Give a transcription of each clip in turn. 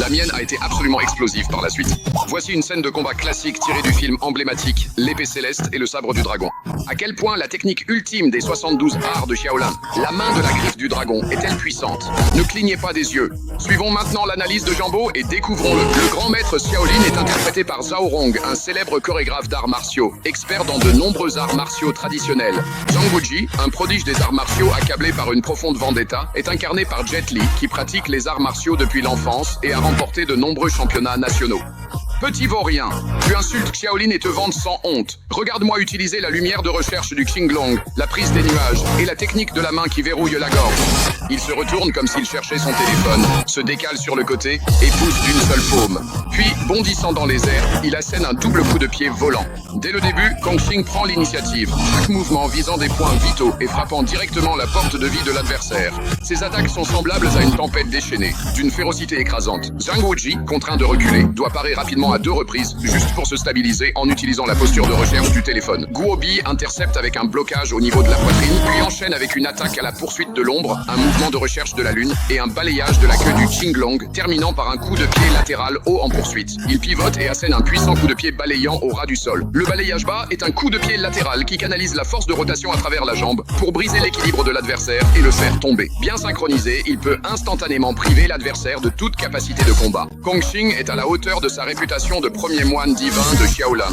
La mienne a été absolument explosive par la suite. Voici une scène de combat classique tirée du film emblématique L'épée céleste et le sabre du dragon. À quel point la technique ultime des 72 arts de Shaolin, la main de la griffe du dragon, est-elle puissante? Ne clignez pas des yeux. Suivons maintenant l'analyse de Jambo et découvrons-le. Le grand maître Shaolin est interprété par Zhao Rong, un célèbre chorégraphe d'arts martiaux, expert dans de nombreux arts martiaux traditionnels. Zhang Guoji, un prodige des arts martiaux accablé par une profonde vendetta, est incarné par Jet Li, qui pratique les arts martiaux depuis l'enfance et a remporté de nombreux championnats nationaux. Petit vaurien, tu insultes Shaolin et te vantes sans honte. Regarde-moi utiliser la lumière de recherche du Qinglong, la prise des nuages et la technique de la main qui verrouille la gorge. Il se retourne comme s'il cherchait son téléphone, se décale sur le côté et pousse d'une seule paume. Puis, bondissant dans les airs, il assène un double coup de pied volant. Dès le début, Kong Xing prend l'initiative, chaque mouvement visant des points vitaux et frappant directement la porte de vie de l'adversaire. Ses attaques sont semblables à une tempête déchaînée, d'une férocité écrasante. Zhang Guoji, contraint de reculer, doit parer rapidement à 2 reprises, juste pour se stabiliser en utilisant la posture de recherche du téléphone. Guo Bi intercepte avec un blocage au niveau de la poitrine, puis enchaîne avec une attaque à la poursuite de l'ombre, un mouvement de recherche de la lune et un balayage de la queue du Qinglong, terminant par un coup de pied latéral haut en poursuite. Il pivote et assène un puissant coup de pied balayant au ras du sol. Le balayage bas est un coup de pied latéral qui canalise la force de rotation à travers la jambe pour briser l'équilibre de l'adversaire et le faire tomber. Bien synchronisé, il peut instantanément priver l'adversaire de toute capacité de combat. Kong Xing est à la hauteur de sa réputation de premier moine divin de Shaolin.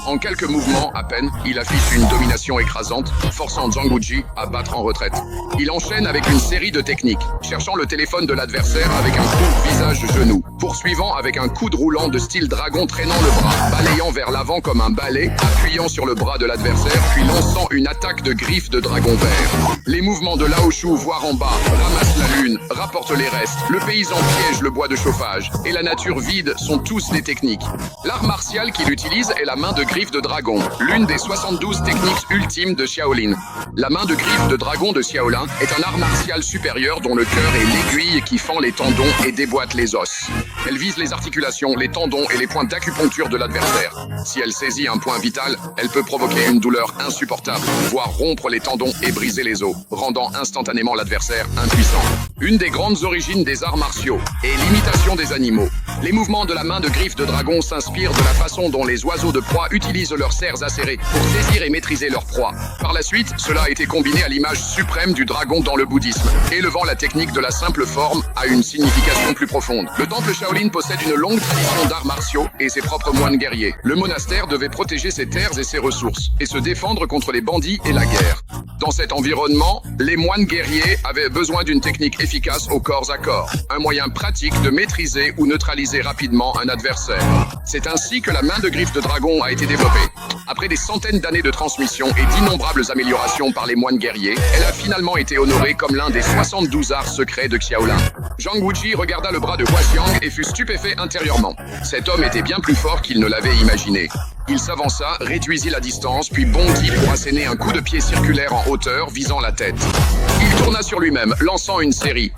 En quelques mouvements à peine, il affiche une domination écrasante, forçant Zhang Guoji à battre en retraite. Il enchaîne avec une série de techniques, cherchant le téléphone de l'adversaire avec un coup visage-genou, poursuivant avec un coude roulant de style dragon traînant le bras, balayant vers l'avant comme un balai, appuyant sur le bras de l'adversaire, puis lançant une attaque de griffe de dragon vert. Les mouvements de Lao Shu, voire en bas, ramassent la lune, rapportent les restes, le paysan piège le bois de chauffage, et la nature vide sont tous des techniques. L'art martial qu'il utilise est la main de griffe de dragon, l'une des 72 techniques ultimes de Shaolin. La main de griffe de dragon de Shaolin est un art martial supérieur dont le cœur est l'aiguille qui fend les tendons et déboîte les os. Elle vise les articulations, les tendons et les points d'acupuncture de l'adversaire. Si elle saisit un point vital, elle peut provoquer une douleur insupportable, voire rompre les tendons et briser les os, rendant instantanément l'adversaire impuissant. Une des grandes origines des arts martiaux est l'imitation des animaux. Les mouvements de la main de griffe de dragon s'inspirent de la façon dont les oiseaux de proie utilisent leurs serres acérées pour saisir et maîtriser leur proie. Par la suite, cela a été combiné à l'image suprême du dragon dans le bouddhisme, élevant la technique de la simple forme à une signification plus profonde. Le temple Shaolin possède une longue tradition d'arts martiaux et ses propres moines guerriers. Le monastère devait protéger ses terres et ses ressources, et se défendre contre les bandits et la guerre. Dans cet environnement, les moines guerriers avaient besoin d'une technique efficace au corps à corps, un moyen pratique de maîtriser ou neutraliser rapidement un adversaire. C'est ainsi que la main de griffe de dragon a été développée. Après des centaines d'années de transmission et d'innombrables améliorations par les moines guerriers, elle a finalement été honorée comme l'un des 72 arts secrets de Shaolin. Zhang Guoji regarda le bras de Hua Xiang et fut stupéfait intérieurement. Cet homme était bien plus fort qu'il ne l'avait imaginé. Il s'avança, réduisit la distance, puis bondit pour asséner un coup de pied circulaire en hauteur visant la tête. Il tourna sur lui-même, lançant une série